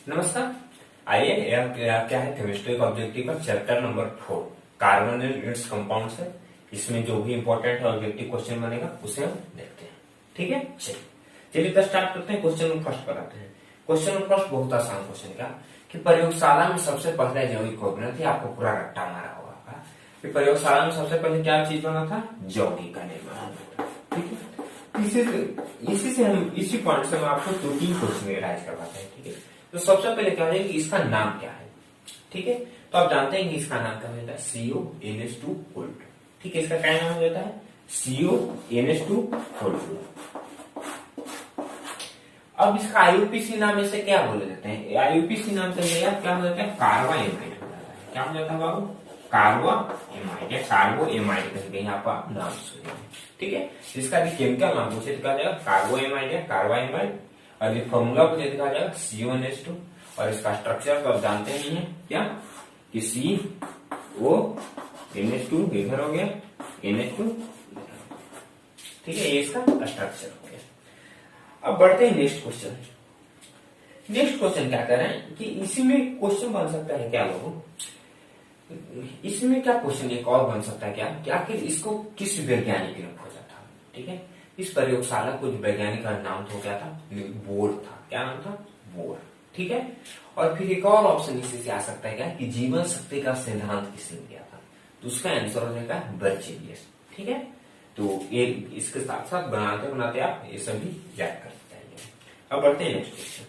नमस्कार। आइए क्या है केमिस्ट्री का ऑब्जेक्टिव का chapter number 4 carbon and it's compounds है। इसमें जो भी इंपॉर्टेंट है ऑब्जेक्टिव क्वेश्चन बनेगा उसे हम देखते हैं। ठीक है, चलिए तो स्टार्ट करते हैं। क्वेश्चन फर्स्ट पर आते हैं। क्वेश्चन फर्स्ट बहुत आसान क्वेश्चन का कि प्रयोगशाला में सबसे पहले जैविक कौन बना थी। आपको पूरा रट्टा मारा होगा कि प्रयोगशाला में सबसे पहले क्या चीज बना था, यौगिक का निर्माण। ठीक है, इसी पॉइंट से मैं आपको 2-3 क्वेश्चन राइज करवाते हैं। ठीक है, तो सबसे पहले क्या है कि इसका नाम क्या है। ठीक है, तो आप जानते हैं कि इसका नाम क्या होता है, CONH2 होल्ट। ठीक है, इसका क्या नाम होता है, CONH2 होल्ट। अब इसका IUPAC नाम इसे क्या बोले जाते हैं, IUPAC नाम से क्या हो जाता है, कार्बाइमाइड हो जाता है। क्या हो जाता है बाबू, कार्बाइमाइड या कार्बोएमाइड कहेंगे यहाँ पर नाम सुनिए। ठीक है, इसका भी केमिकल नाम पूछे तो क्या जाएगा, कार्बोएमाइड या कार्बाइमाइड। और ये फॉर्मूला पूछे तो क्या जाएगा, CONH2। और इसका स्ट्रक्चर तो आप जानते ही हैं क्या कि CONH2 इधर हो गया, NH2। ठीक है, ये इसका स्ट्रक्चर हो गया। अब बढ़ते हैं नेक्स्ट क्वेश्चन। नेक्स्ट क्वेश्चन क्या कर रहे हैं कि इसी में क्वेश्चन बन सकता है क्या लोगों, इसमें क्या क्वेश्चन एक और बन सकता है क्या कि आखिर इसको किस वैज्ञानिक ने खोजा था। ठीक है, इस प्रयोगशाला को वैज्ञानिक का नाम तो क्या था, बोर था। क्या नाम था, बोर। ठीक है, और फिर एक और ऑप्शन इसी से आ सकता है क्या कि जीवन शक्ति का सिद्धांत किसने दिया था, तो उसका आंसर हो जाएगा बर्जेलियस। ठीक है, तो ये इसके साथ साथ बनाते बनाते आप ये सभी याद करते जाएंगे। अब बढ़ते हैं नेक्स्ट क्वेश्चन।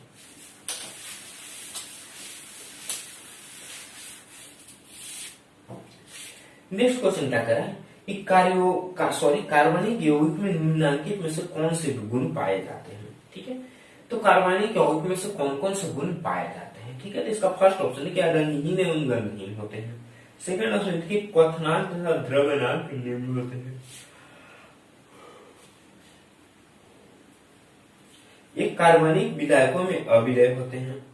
नेक्स्ट क्वेश्चन क्या कर रहा है कि कार्बनिक यौगिक में निम्नलिखित में से कौन से गुण पाए जाते हैं। ठीक है, तो कार्बनिक यौगिक में से कौन कौन से गुण पाए जाते हैं। ठीक है, तो इसका फर्स्ट ऑप्शन है क्या, रंगहीन एवं गंधहीन होते हैं। सेकंड ऑप्शन है कि क्वथनांक तथा द्रव्यनांक निम्न होते हैं। ये कार्बनिक विलायकों में अविलय होते हैं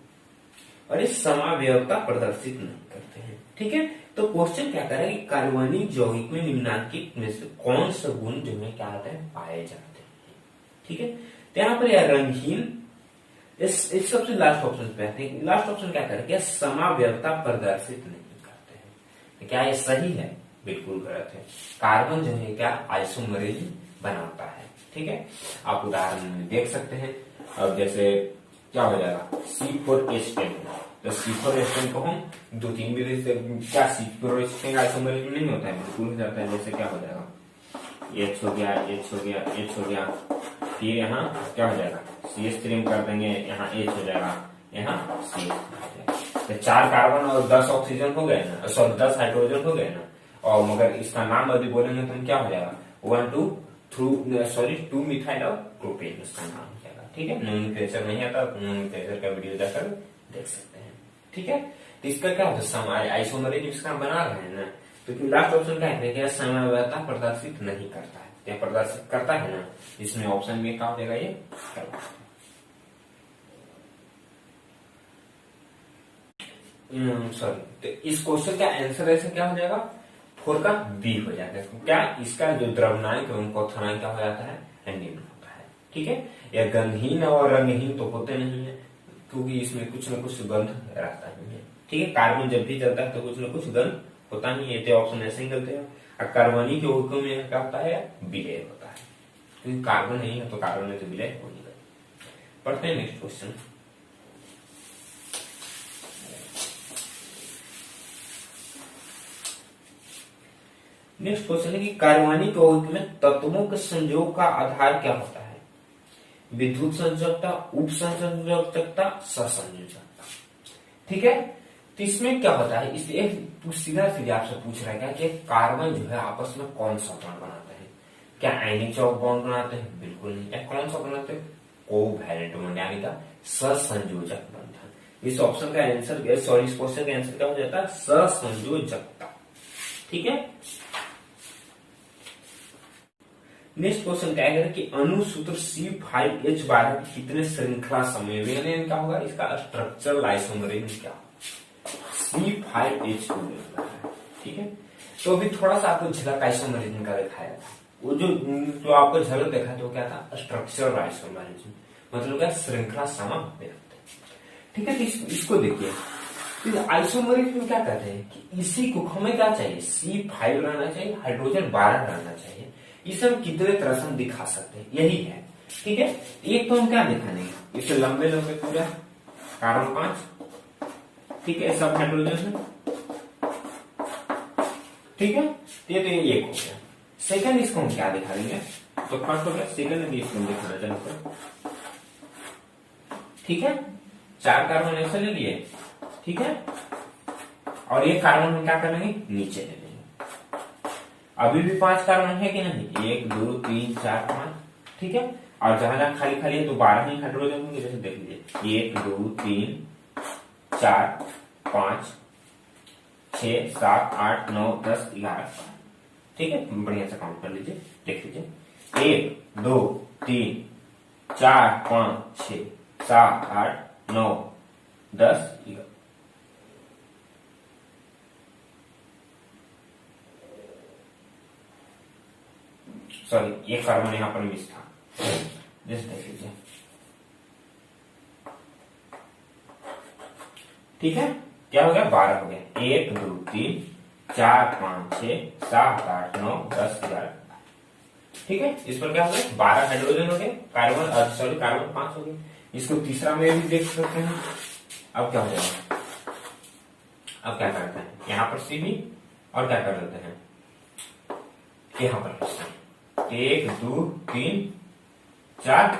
और ये समावयवता प्रदर्शित नहीं करते हैं। ठीक है, तो क्वेश्चन क्या कर रहा है कि कार्बनिक यौगिक में निम्नलिखित में से कौन से गुण जो है क्या होते हैं, पाए जाते हैं। ठीक है, तो यहाँ पर यह रंगहीन, इस सबसे लास्ट ऑप्शन पे आते हैं। लास्ट ऑप्शन क्या कर रहा है, समावयवता प्रदर्शित नहीं करते हैं। तो क्या ये सही है, बिल्कुल गलत है। कार्बन जो है क्या आइसोमरेज बनाता है। ठीक है, आप उदाहरण में देख सकते हैं। अब जैसे क्या हो जाएगा, C4H10, तो C4H10 को हम 2-3 विधि से क्या C4H10 आइसोमरेज नहीं होता है, बिल्कुल हो जाता है। जैसे क्या हो जाएगा, H हो गया, H हो गया, H हो गया, फिर यहाँ क्या हो जाएगा, CH3 कर देंगे, यहाँ H हो जाएगा, यहाँ CH हो जाएगा। तो 4 कार्बन और 10 ऑक्सीजन हो गए ना, सॉरी 10 हाइड्रोजन हो गए ना। और मगर इसका नाम अभी बोलेंगे तो क्या हो जाएगा, 2 मिथाइल और प्रोपेन इसका नाम हो जाएगा। ठीक है, नोमेनक्लेचर नहीं आता, नोमेनक्लेचर का वीडियो जाकर देख सकते हैं। ठीक है, तो इसका क्या होता है, आइसोमरेज इसका बना रहे हैं ना, तो लास्ट ऑप्शन क्या है कि समवयवता प्रदर्शित नहीं करता है, क्या प्रदर्शित करता है ना, इसमें ऑप्शन में क्या हो जाएगा, ये सॉरी। तो इस क्वेश्चन का आंसर ऐसे क्या हो जाएगा, 4 का B हो जाएगा। क्या इसका जो द्रव्यनांक है उनको थनांक क्या हो जाता है, निम्न होता है। ठीक है, यह गंधहीन और रंगहीन तो होते नहीं है क्योंकि इसमें कुछ न कुछ गंध रहता नहीं है। ठीक है, कार्बन जब भी चलता है तो कुछ न कुछ गंध होता नहीं है, तो ऑप्शन ऐसे ही गलत है। कार्बनिक यौगिकों में क्या होता है, विलय होता है, क्योंकि कार्बन नहीं है तो कार्बन में तो विलय हो नहीं गया। पढ़ते हैं नेक्स्ट क्वेश्चन। नेक्स्ट क्वेश्चन है कि कार्बनिक यौगिक में तत्वों के संयोग का आधार क्या होता है, विद्युत संयोजकता, उप संयोजकता, सहसंयोजकता। ठीक है, तो इसमें क्या होता है, इसलिए सीधा सीधा आपसे पूछ रहा है क्या कि कार्बन जो है आपस में कौन सा बॉन्ड बनाते हैं, क्या आयनिक बॉन्ड बनाते हैं, बिल्कुल नहीं। क्या कौन सा बनाते हैं, कोवैलेंट बॉन्ड यानी का सहसंयोजक बंधन। इस ऑप्शन का आंसर, सॉरी इस क्वेश्चन का आंसर क्या हो जाता है, सहसंयोजकता। ठीक है, नेक्स्ट क्वेश्चन क्या है कि अणुसूत्र C5H12 की कितने श्रृंखला समन्वय क्या होगा, इसका स्ट्रक्चरल आइसोमरेज क्या, C5H12। ठीक है, तो अभी थोड़ा सा आपको झलक आइसोमरेज का दिखाया था, वो जो आपको झलक देखा तो क्या था, स्ट्रक्चरल आइसोमरेज, मतलब क्या श्रृंखला समन्वय। ठीक है, तो इसको देखिए, तो आइसोमरिक में क्या कहते हैं कि इसी को हमें क्या चाहिए, C5 रहना चाहिए, हाइड्रोजन 12 रहना चाहिए। इसे हम कितने तरह से हम दिखा सकते हैं, यही है। ठीक है, एक तो हम क्या दिखाने, इसे लंबे लंबे पूरा कार्बन 5, ठीक है, सब हाइड्रोजन है। ठीक है, तो ये एक हो गया। सेकंड इसको हम क्या दिखा देंगे, तो फर्स्ट हो गया, सेकंड भी इसको दिखाना चाहते। ठीक है, 4 कार्बन ऐसे ले लिए, ठीक है, और एक कार्बन हम क्या करेंगे, नीचे ले लेंगे। अभी भी 5 कार्बन है कि नहीं, 1 2 3 4 5, ठीक है, और जहां जहां खाली खाली है तो 12 ही हाइड्रोजन होंगे। जैसे देख लीजिए 1 2 3 4 5 6 7 8 9 10 11, ठीक है, बढ़िया से काउंट कर लीजिए, देख लीजिए 1 2 3 4 5 6 7 8 9 10 11। सॉरी, एक कार्बन यहां पर मिस था, जैसे देख लीजिए। ठीक है, क्या हो गया, 12 हो गया, 1 2 3 4 5 6 7 8 9 10 11। ठीक है, इस पर क्या हो गया, 12 हाइड्रोजन हो गए, कार्बन सॉरी कार्बन 5 हो गए। इसको तीसरा में भी देख सकते हैं। अब क्या हो जाएगा, अब क्या करते हैं, यहां पर सी भी, और क्या कर देते हैं, यहां पर 1 2 3 4,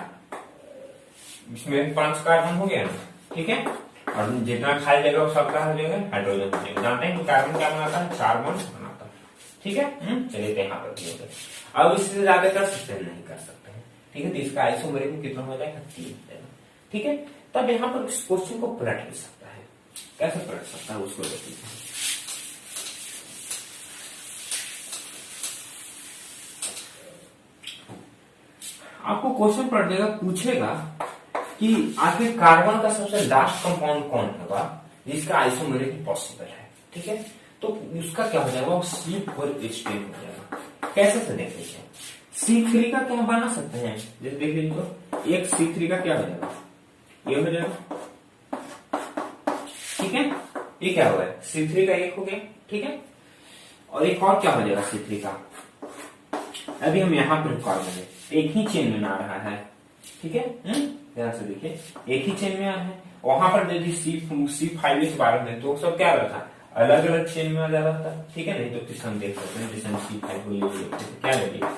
इसमें 5 कार्बन हो गया ना। ठीक है, और जितना खाली जगह वो सबका हो जाएगा हाइड्रोजन हो जाएगा। जानते हैं कि कार्बन क्या बनाता है, कार्बन बनाता है। ठीक है, चलिए, यहाँ पर भी हो गया। अब इससे ज्यादा कर सकते हैं, नहीं कर सकते हैं। ठीक है, तो इसका आइसोमेरिक में कितना हो जाएगा, 3 हो जाएगा। ठीक है, तब यहाँ पर इस क्वेश्चन को पलट भी सकता है। कैसे पलट सकता है, उसको देख लीजिए। आपको क्वेश्चन पढ़ देगा, पूछेगा कि आखिर कार्बन का सबसे लास्ट कंपाउंड कौन होगा जिसका आइसोमेरिक पॉसिबल है। ठीक है, तो उसका क्या हो जाएगा, C4H10 हो जाएगा। कैसे से देख लीजिए, C3 का क्या बना सकते हैं, जैसे देख लीजिए, तो एक C3 का क्या हो जाएगा, ये हो जाएगा। ठीक है, ये क्या हुआ है, C3 का एक हो गया। ठीक है, और एक और क्या हो जाएगा C3 का, अभी हम यहाँ पर कार्बन है, एक ही चेन में आ रहा है। ठीक है, ध्यान से देखिए, एक ही चेन में आ रहा है। वहां पर यदि C5H12 में तो सब क्या रहता है, अलग अलग चेन में आ जा रहा था। ठीक है, नहीं तो किस हम देख सकते हैं, जैसे हम C5 को ये क्या ले लिया,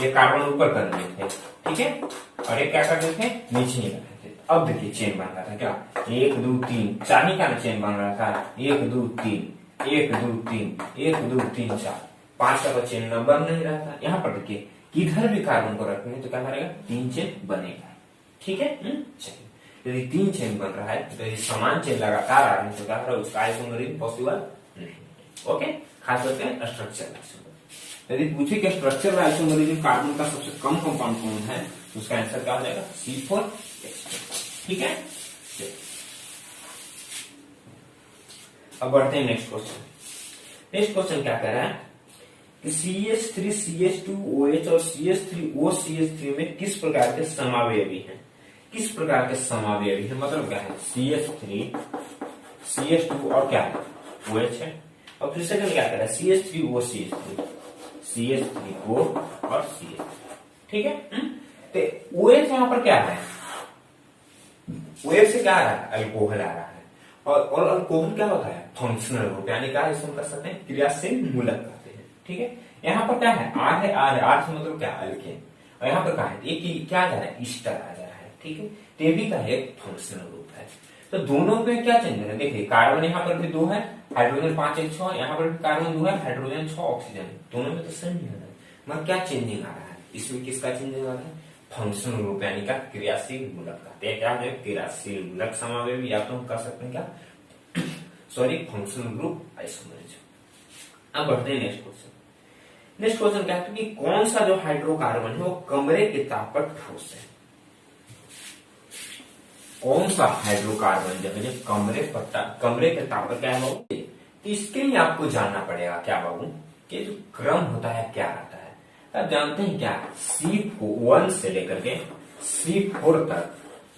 ये कार्बन ऊपर कर रहे थे। ठीक है, और ये क्या कर रहे थे, नीचे ही रखे थे। अब देखिए चेन बन रहा था, क्या 1 2 3 4 ही का चेन बन रहा था, 1 2 3 1 2 3 1 2 3 4 5 का तो चेन नंबर नहीं रहा था। यहाँ पर देखिए, किधर भी कार्बन को रखेंगे तो क्या करेगा, 3 चेन बनेगा। ठीक है, चलिए, यदि 3 चेन बन रहा है तो यदि समान चेन लगातार आ रहे हैं तो क्या करेगा, उसका आइसोमेरिक पॉसिबल नहीं। ओके, खास करके स्ट्रक्चर आइसोमेरिक। यदि पूछे कि स्ट्रक्चर आइसोमेरिक कार्बन का सबसे कम कंपाउंड कौन है, तो उसका आंसर क्या हो जाएगा, C4H10। ठीक है, अब बढ़ते हैं नेक्स्ट क्वेश्चन। नेक्स्ट क्वेश्चन क्या कह रहा है कि CH3 CH2OH और CH3O CH3 में किस प्रकार के समावयवी हैं, किस प्रकार के समावयवी है, मतलब क्या है, CH3 CH2 और क्या है, OH है। और फिर सेकंड क्या कर रहा है, CH3O CH3 CH3O और CH3। ठीक है, तो OH यहां पर क्या है, OH से क्या आ रहा है, अल्कोहल आ रहा है। और अल्कोहल क्या होता है, फंक्शनल ग्रुप, यानी क्या इसमें कर सकते हैं, क्रियाशील मूलक कहते हैं। ठीक है, यहाँ पर क्या है, आर है, आर से मतलब क्या, अल्केन। और यहाँ पर क्या है, एक क्या आ जा रहा है, ईस्टर आ जा रहा है। ठीक है, टेबी का एक फंक्शनल ग्रुप है। तो दोनों में क्या चेंज है, देखिए कार्बन यहाँ पर भी 2 है, हाइड्रोजन 5 1 6, यहाँ पर भी कार्बन 2 है, हाइड्रोजन 6 ऑक्सीजन, दोनों में तो सेम ही है। मगर क्या चेंजिंग आ रहा है, इसमें किसका चेंजिंग आ रहा है, फंक्शनल ग्रुप, यानी क्या, क्रियाशील मूलक कहते हैं। क्या है, क्रियाशील मूलक समावयवी, या तो हम कह सकते हैं क्या, सॉरी, फंक्शनल ग्रुप आइसोमेरिज्म। अब बढ़ते हैं नेक्स्ट क्वेश्चन। नेक्स्ट क्वेश्चन क्या है कि कौन सा जो हाइड्रोकार्बन है वो कमरे के ताप पर ठोस है। कौन सा हाइड्रोकार्बन जो है कमरे के ताप पर क्या है बाबू, तो इसके लिए आपको जानना पड़ेगा क्या बाबू, कि जो क्रम होता है क्या रहता है। आप जानते हैं क्या, C1 से लेकर के C4 तक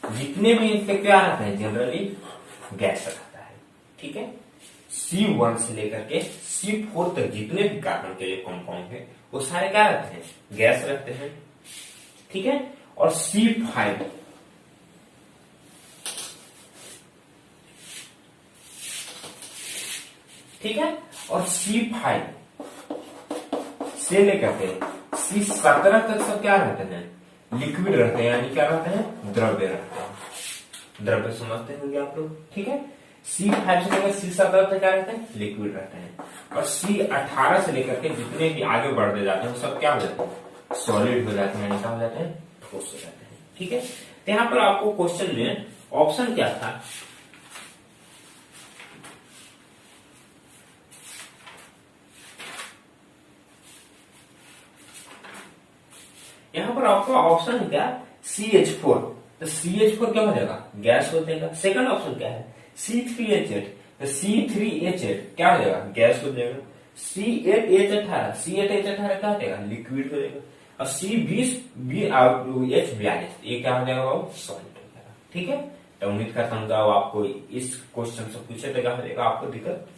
जितने भी इनके क्या रहते हैं जनरली गैस रहता है। ठीक है, C1 से लेकर के C4 तक जितने भी कार्बन के लिए कंपाउंड है वो सारे क्या रहते हैं, गैस रहते हैं। ठीक है, और C5 ठीक है, और C5 से लेकर के C17 तक सब क्या रहते हैं, लिक्विड रहते हैं, यानी क्या रहते हैं, द्रव्य रहते हैं। द्रव्य समझते होंगे आप लोग। ठीक है, C5 से लेकर C17 तक क्या रहते हैं, लिक्विड रहते हैं। और C18 से लेकर के जितने भी आगे बढ़ते जाते हैं वो सब क्या हो जाते हैं, सॉलिड हो जाते हैं, यानी क्या हो जाते हैं, ठोस हो जाते हैं। ठीक है, तो यहां पर आपको क्वेश्चन में ऑप्शन क्या था, यहां पर आपका ऑप्शन है क्या, CH4। तो CH4 क्या हो जाएगा, गैस हो जाएगा। सेकंड ऑप्शन क्या है, C3H8। तो C3H8 क्या हो जाएगा, गैस हो जाएगा। C8H18 C8H18 क्या हो जाएगा, लिक्विड हो जाएगा। और C20H42 ये क्या हो जाएगा, वो सॉलिड हो जाएगा। ठीक है, तो उम्मीद करता हूँ आपको इस क्वेश्चन से पूछे तो क्या हो जाएगा, आपको दिक्कत।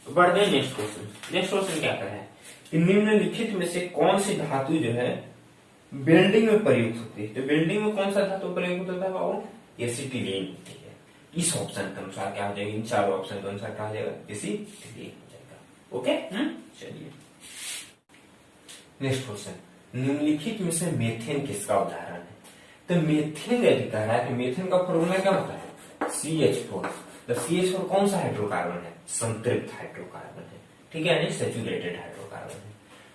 बढ़ते हैं नेक्स्ट क्वेश्चन। नेक्स्ट क्वेश्चन क्या कर रहा है कि निम्नलिखित में से कौन सी धातु जो है वेल्डिंग में प्रयुक्त होती है। तो वेल्डिंग में कौन सा धातु प्रयुक्त होता है, वो एसिटिलीन होती है। इस ऑप्शन के अनुसार क्या हो जाएगा, इन चारों ऑप्शन के अनुसार क्या हो जाएगा, एसिटिलीन हो जाएगा। ओके, चलिए नेक्स्ट क्वेश्चन। निम्नलिखित में से मेथेन किसका उदाहरण है। तो मेथेन यदि कह रहा है तो मेथेन का फॉर्मूला क्या होता है, CH4। तो CH4 कौन सा हाइड्रोकार्बन है, संतृप्त हाइड्रोकार्बन है। ठीक है, यानी सेचुरेटेड हाइड्रोकार्बन है।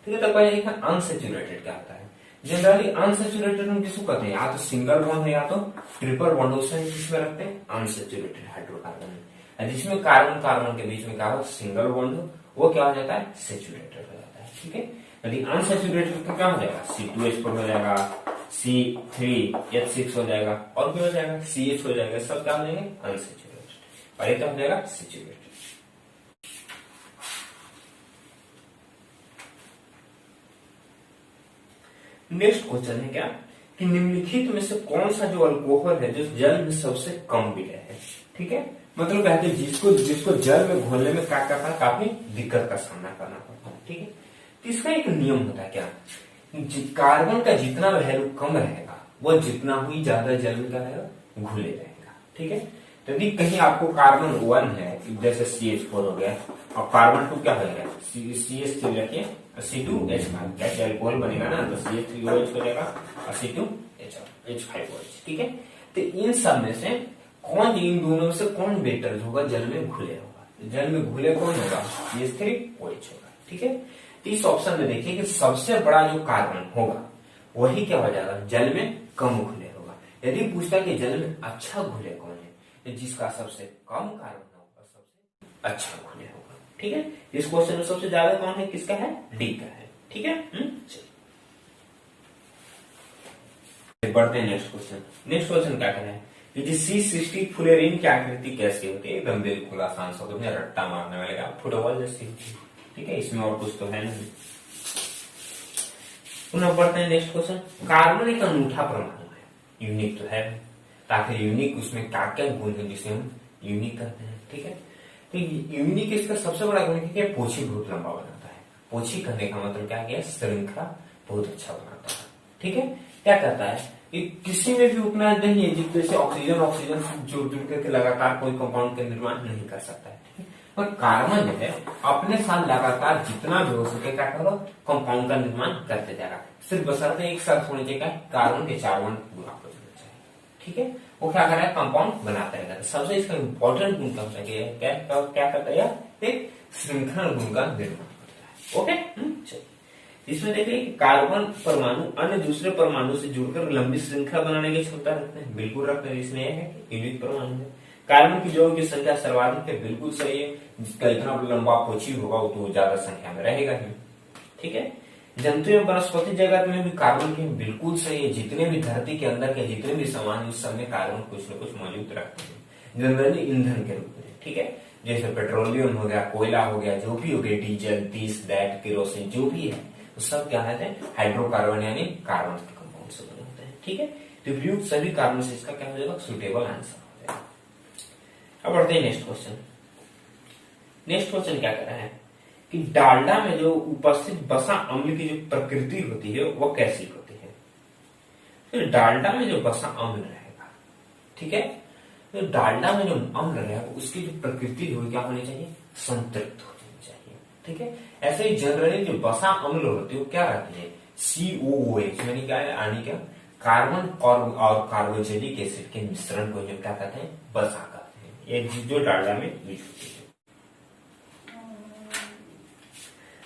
ठीक है, तो पहले देखा अनसेचुरेटेड क्या होता है। जनरली अनसेचुरेटेड हम किसको कहते हैं, या तो सिंगल बॉन्ड है या तो ट्रिपल बॉन्ड, उसमें किसमें रखते हैं, अनसेचुरेटेड हाइड्रोकार्बन है। जिसमें कार्बन कार्बन के बीच में क्या हो, सिंगल बॉन्ड हो, वो क्या हो जाता है, सेचुरेटेड हो जाता है। ठीक है, यदि अनसेचुरेटेड तो क्या हो जाएगा, C2H4 हो जाएगा, C3H6 हो जाएगा, और क्या हो जाएगा, CH हो जाएगा। सब क्या हो जाएंगे, अनसेचुरेटेड। और ये क्या हो जाएगा, सेचुरेटेड। नेक्स्ट क्वेश्चन है क्या कि निम्नलिखित में से कौन सा जो अल्कोहल है जो जल में सबसे कम विलय है। ठीक है, मतलब कहते हैं जिसको जल में घोलने में क्या करता है, काफी दिक्कत का सामना करना पड़ता है। ठीक है, तो इसका एक नियम होता है क्या, कार्बन का जितना वैल्यू कम रहेगा वो जितना ही ज्यादा जल में क्या रहेगा, घुले रहेगा। ठीक है, तो यदि कहीं आपको कार्बन 1 है, जैसे CH4 हो गया, और कार्बन 2 क्या हो जाएगा, CH3 रखिए, C2H5 क्या अल्कोहल बनेगा ना, तो CH3OH हो जाएगा और C2H5OH। ठीक है, तो इन सब में से कौन, इन दोनों में से कौन बेटर होगा, जल में घुले होगा। जल में घुले कौन होगा, CH3OH होगा। ठीक है, तो इस ऑप्शन में देखिए कि सबसे बड़ा जो कार्बन होगा वही क्या हो जाएगा, जल में कम घुले होगा। यदि पूछता है कि जल में अच्छा घुले कौन है, तो जिसका सबसे कम कार्बन होगा सबसे अच्छा घुले होगा। ठीक है, इस क्वेश्चन में सबसे ज्यादा कौन है, किसका है, डी का है। ठीक है, चलिए बढ़ते हैं नेक्स्ट क्वेश्चन। नेक्स्ट क्वेश्चन क्या कर रहा है कि C60 फुलेरिन की आकृति कैसी होती है, एकदम बिल्कुल आसान सा, तो रट्टा मारने वाले का फुटबॉल जैसी। ठीक है, इसमें और कुछ तो है नहीं। पुनः बढ़ते हैं नेक्स्ट क्वेश्चन। कार्बन एक अनूठा परमाणु है, यूनिक तो है, ताकि यूनिक उसमें क्या क्या गुण है जिसे हम यूनिक कहते हैं। ठीक है, तो यूनिक इसका सबसे बड़ा गुण है, पोछी बहुत लंबा बनाता है। पोछी करने का मतलब क्या है, श्रृंखला बहुत अच्छा बनाता है। ठीक है, क्या कहता है कि किसी में भी उतना नहीं है जिससे ऑक्सीजन ऑक्सीजन जुड़ जुड़ करके लगातार कोई कंपाउंड का निर्माण नहीं कर सकता है। ठीक है, और कार्बन जो है अपने साथ लगातार जितना भी हो सके क्या करो, कंपाउंड का निर्माण करते जाएगा। सिर्फ बशर्ते एक साथ होने चाहिए, कार्बन के 4 बॉन्ड पूरा हो जाना चाहिए। ठीक है, वो क्या कर रहा है, कंपाउंड बनाता रहेगा। सबसे इसका इंपॉर्टेंट गुण क्या होता है, क्या करता है, एक श्रृंखला गुण का निर्माण करता है। ओके, चलिए इसमें देखिए कार्बन परमाणु अन्य दूसरे परमाणु से जुड़कर लंबी श्रृंखला बनाने की क्षमता रखते हैं, बिल्कुल रखते हैं। इसमें है यूनिक परमाणु है। कार्बन की जोड़ की संख्या सर्वाधिक है, बिल्कुल सही है। जिसका इतना लंबा पोछी होगा वो तो ज्यादा संख्या में रहेगा ही। ठीक है, जंतु एवं वनस्पति जगत में भी कार्बन की बिल्कुल सही है। जितने भी धरती के अंदर के जितने भी सामान उस सब में कार्बन कुछ न कुछ मौजूद रखते हैं, जनरली ईंधन के रूप में। ठीक है, जैसे पेट्रोलियम हो गया, कोयला हो गया, जो भी हो गया, डीजल, दिस दैट, केरोसिन, जो भी है वो सब क्या कहते हैं, हाइड्रोकार्बन यानी कार्बन के कंपाउंड से बने होते हैं। ठीक है, तो प्रयुक्त सभी कार्बन से इसका क्या हो जाएगा, सुटेबल आंसर हो जाएगा। अब बढ़ते हैं नेक्स्ट क्वेश्चन। नेक्स्ट क्वेश्चन क्या कह रहा है कि डालडा में जो उपस्थित वसा अम्ल की जो प्रकृति होती है वो कैसी होती है। तो डालडा में जो वसा अम्ल रहेगा, ठीक है, तो डालडा में जो अम्ल रहेगा उसकी जो प्रकृति होगी क्या होनी चाहिए, संतृप्त होनी चाहिए। ठीक है, ऐसे ही जनरली जो वसा अम्ल होती है वो क्या रहती है, COOH, यानी क्या है, यानी क्या, कार्बन और कार्बोजेनिक एसिड के मिश्रण को जो क्या कहते हैं, वसा कहते हैं। ये जो डालडा में यूज होती है।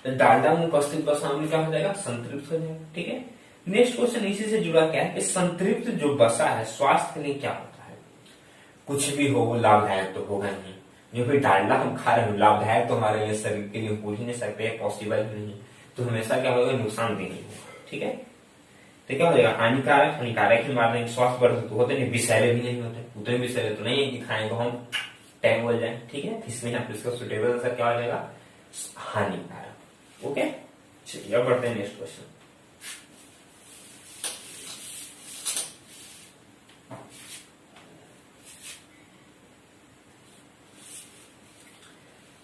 तो डालडा में उपस्थित वसा अम्ल क्या हो जाएगा, संतृप्त हो जाएगा। ठीक है, नेक्स्ट क्वेश्चन इसी से जुड़ा क्या है कि संतृप्त जो वसा है स्वास्थ्य के लिए क्या होता है। कुछ भी हो वो लाभदायक तो होगा नहीं, जो भी डालडा हम खा रहे हैं लाभदायक तो हमारे लिए शरीर के लिए हो ही नहीं सकते, पॉसिबल ही नहीं, तो हमेशा क्या होगा, नुकसान भी नहीं होगा। ठीक है, तो क्या हो जाएगा, हानिकारक, हानिकारक ही मार देंगे, स्वास्थ्य होते नहीं, विषैले भी नहीं होते, उतने विषैले तो नहीं है कि खाएंगे हम टैंग बोल जाए। ठीक है, इसमें यहाँ पे इसका सुटेबल आंसर क्या हो जाएगा, हानिकारक। ओके, चलिए अब बढ़ते हैं नेक्स्ट क्वेश्चन।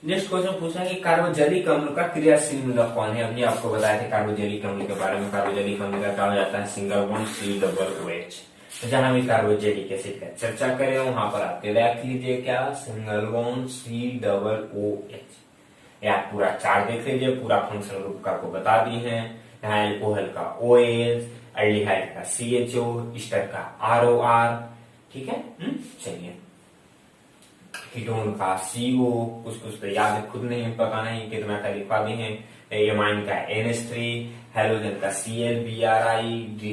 नेक्स्ट क्वेश्चन पूछा है कि कार्बोजेनिक अम्ल का क्रियाशील मूलक कौन है। अभी आपको बताया था कार्बोजेनिक अम्ल के बारे में। कार्बोजेनिक अम्ल का क्या हो जाता है, सिंगल बॉन्ड COOH। तो जहां भी कार्बोजेनिक एसिड का चर्चा करें वहां पर आप देख लीजिए क्या, सिंगल बॉन्ड COOH। या पूरा चार्ट देख लीजिए, पूरा फंक्शनल ग्रुप का आपको बता दी है। यहाँ एल्कोहल का OH, एल्डिहाइड का CHO, ईस्टर का ROR। ठीक है, चलिए, कीटोन का CO, कुछ कुछ तो याद है, खुद नहीं पता नहीं कितना का लिखवा दी है। एमाइन का NH3, हेलोजन का Cl, Bri,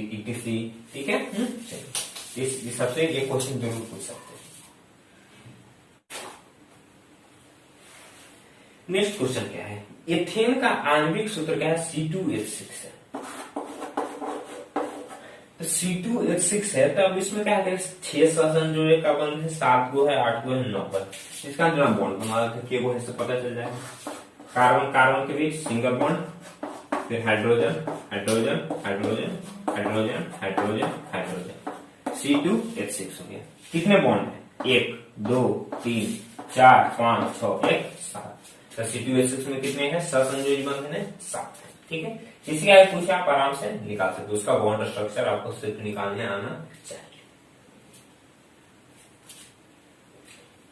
etc। ठीक है, चलिए, इस सबसे ये क्वेश्चन जरूर पूछ सकते हैं। नेक्स्ट क्वेश्चन क्या है, एथेन का आणविक सूत्र क्या है, C2H6 है। तो C2H6 है, तो अब इसमें क्या है, 6 सहसंयोजक का बंध है, 7 गो है, 8 गो है, 9 पर इसका जो बॉन्ड बना थे वो है पता चल जाएगा। कार्बन कार्बन के बीच सिंगल बॉन्ड, फिर hydrogen hydrogen hydrogen hydrogen hydrogen hydrogen, C2H6 हो गया। कितने बॉन्ड है, 1 2 3 4 5 6 1 7। तो C2H6 में कितने हैं, सहसंयोजी बंधन है 7। ठीक है, किसी का पूछे आप आराम से निकाल सकते, उसका बॉन्ड स्ट्रक्चर आपको सिर्फ निकालने आना चाहिए।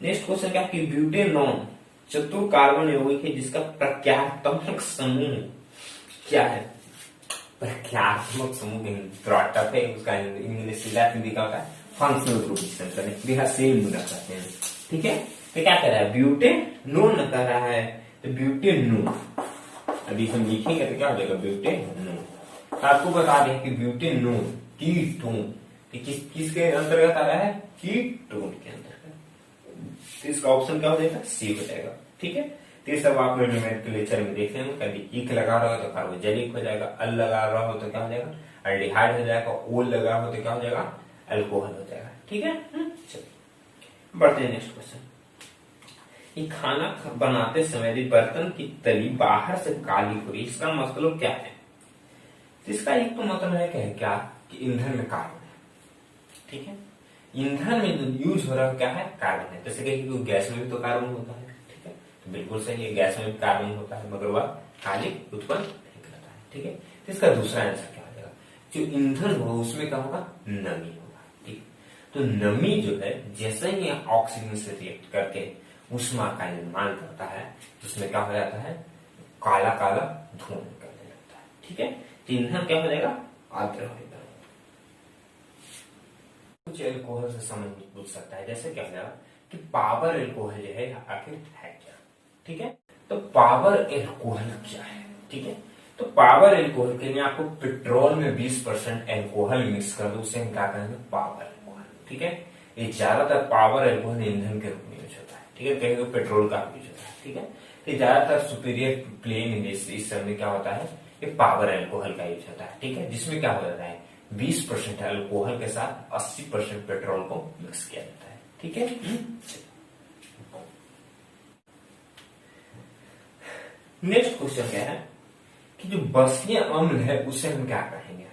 नेक्स्ट क्वेश्चन क्या, कि ब्यूटेनॉन चतुर कार्बन यौगिक है जिसका प्रक्रियात्मक समूह क्या है। प्रक्रियात्मक समूह थोड़ा टफ है, उसका इंग्लिश हिंदी का फंक्शनल ग्रुप क्रियाशील मूलक कहते हैं। ठीक है, तो क्या कह रहा है, ब्यूटेनोन कह रहा है, तो ब्यूटेनोन अभी हम लिखेंगे तो क्या हो जाएगा, ब्यूटेनोन। आपको बता दें कि ब्यूटेनोन कीटोन किसके अंतर्गत आ रहा है, कीटोन के अंतर्गत। तो इसका ऑप्शन क्या हो जाएगा, C हो जाएगा। ठीक है, तो ये सब आप न्यूमेरिकल के लेक्चर में देख लेंगे। कभी इक लगा रहा हो तो कार्बोजेनिक हो जाएगा, अल लगा रहा हो तो क्या हो जाएगा, एल्डिहाइड हो जाएगा, ओल लगा हो तो क्या हो जाएगा, अल्कोहल हो जाएगा। ठीक है, चलिए बढ़ते हैं नेक्स्ट क्वेश्चन। ये खाना बनाते समय यदि बर्तन की तली बाहर से काली हो रही, इसका मतलब क्या है। तो इसका एक तो मतलब है क्या, कि ईंधन में कार्बन है। ठीक है, ईंधन में जो यूज हो रहा है क्या है, कार्बन है। जैसे कि गैस में भी तो कार्बन होता है। ठीक है, तो बिल्कुल सही है, गैस में भी कार्बन होता है, मगर वह काली उत्पन्न नहीं करता है। ठीक है, तो इसका दूसरा आंसर क्या हो जाएगा, जो ईंधन होगा उसमें क्या होगा, नमी होगा। ठीक, तो नमी जो है जैसे ही ऑक्सीजन से रिएक्ट करके ऊष्मा का निर्माण करता है, उसमें क्या हो जाता है, काला काला धुआं निकलने लगता है। ठीक है, तो ईंधन क्या हो जाएगा, आर्द्र हो जाएगा। कुछ एल्कोहल से समझ पूछ सकता है, जैसे क्या है कि पावर एल्कोहल जो है आखिर है क्या। ठीक है, तो पावर एल्कोहल क्या है। ठीक है, तो पावर एल्कोहल के लिए आपको पेट्रोल में 20% एल्कोहल मिक्स कर दो, उसे हम क्या कहेंगे, पावर एल्कोहल। ठीक है, ये ज्यादातर पावर एल्कोहल ईंधन के रूप में यूज होता है। ठीक है, कहीं पेट्रोल का यूज होता है। ठीक है, तो ज्यादातर सुपीरियर प्लेन इस समय क्या होता है, ये पावर एल्कोहल का यूज होता है। ठीक है, जिसमें क्या हो जाता है, 20% एल्कोहल के साथ 80% पेट्रोल को मिक्स किया जाता है। ठीक है, नेक्स्ट क्वेश्चन क्या है कि जो बसीय अम्ल है उसे हम क्या कहेंगे,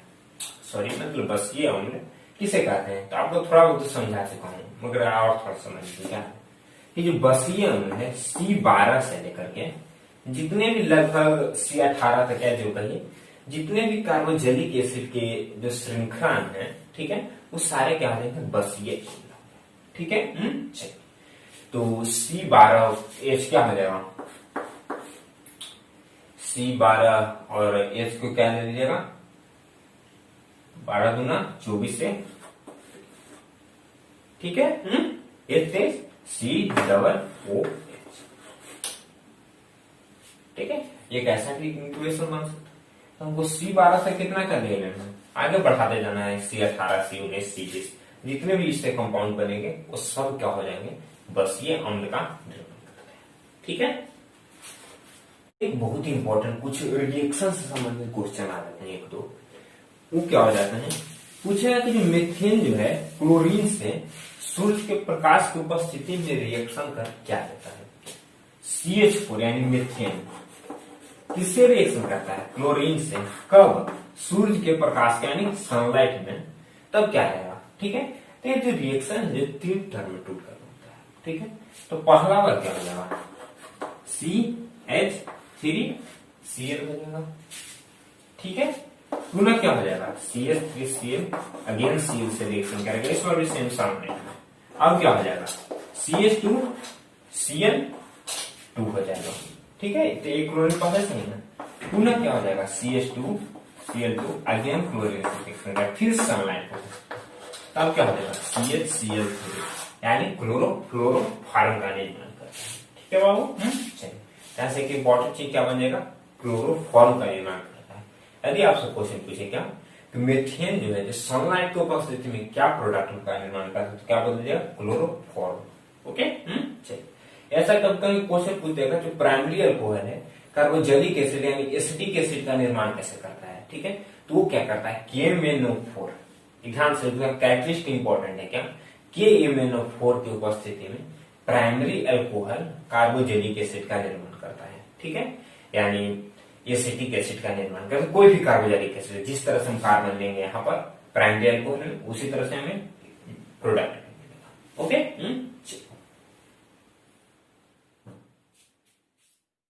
सॉरी मतलब बसीय अम्ल किसे कहते हैं, तो आपको थोड़ा बहुत समझा चुका हूं मगर और थोड़ा समझ लीजिए क्या है कि जो बसीय अम्ल है C12 से लेकर के जितने भी लगभग C18 तक है जो कहिए जितने भी कार्बोजेलिक एसिड के जो श्रृंखला है, ठीक है, वो सारे क्या हो जाएंगे बसीय अम्ल, ठीक है। चलिए तो C12H क्या हो जाएगा, C12 और H को क्या ले लीजिएगा 12 दूना 24 से, ठीक है। H से COOH, ठीक है, ये कैसा इक्वेशन बन सकता है, तो हमको C12 से कितना कर ले लेना है, आगे बढ़ाते जाना है, C18 C19 C20 जितने भी इससे कंपाउंड बनेंगे वो सब क्या हो जाएंगे बसीय अम्ल का निर्माण करते हैं, ठीक है। एक बहुत ही इंपॉर्टेंट कुछ रिएक्शन से संबंधित क्वेश्चन आ जाते हैं एक दो, वो क्या हो जाते हैं, पूछेगा कि जो मीथेन जो है क्लोरीन से सूर्य के प्रकाश की उपस्थिति में रिएक्शन कर क्या देता है, CH4 यानी मीथेन किससे रिएक्शन करता है क्लोरीन से, कब सूर्य के प्रकाश यानी सनलाइट में, तब क्या आएगा, ठीक है। तो ये जो रिएक्शन है 3 टर्म में टूट कर होता है, ठीक है। तो पहला बार क्या हो जाएगा CH3Cl हो जाएगा, ठीक है। पुनः क्या हो जाएगा CH3Cl अगेन Cl से रिएक्शन करेगा, इस बार भी सेम सामने, अब क्या हो जाएगा CH2Cl2 हो जाएगा, ठीक है। तो एक क्लोरीन पहले से ही है, पुनः क्या हो जाएगा CH2Cl2 अगेन क्लोरीन से रिएक्शन करेगा, फिर सनलाइट हो, तब क्या हो जाएगा CHCl3 यानी क्लोरोफ्लोरोफॉर्म का निर्माण करता है, ठीक है बाबू। चलिए जैसे कि इंपॉर्टेंट चीज क्या बन जाएगा क्लोरोफॉर्म का निर्माण करता है। यदि आपसे क्वेश्चन पूछे क्या कि मीथेन जो है जो सनलाइट की उपस्थिति में क्या प्रोडक्ट का निर्माण करता है, तो क्या बोल दीजिएगा क्लोरोफॉर्म, ओके। चलिए ऐसा कब कभी क्वेश्चन पूछ देगा जो प्राइमरी अल्कोहल है कार्बोजेलिक एसिड यानी एसिटिक एसिड का निर्माण कैसे करता है, ठीक है। तो वो क्या करता है KMnO4, ध्यान से कैरेक्टरिस्टिक इंपॉर्टेंट है क्या, KMnO4 की उपस्थिति में प्राइमरी अल्कोहल कार्बोजेलिक एसिड का निर्माण करता है, ठीक है, यानी एसिटिक एसिड का निर्माण करता है। कोई भी कार्बोजेलिक एसिड जिस तरह से हम कार्बन लेंगे यहाँ पर प्राइमरी अल्कोहल उसी तरह से हमें प्रोडक्ट मिलेगा, ओके।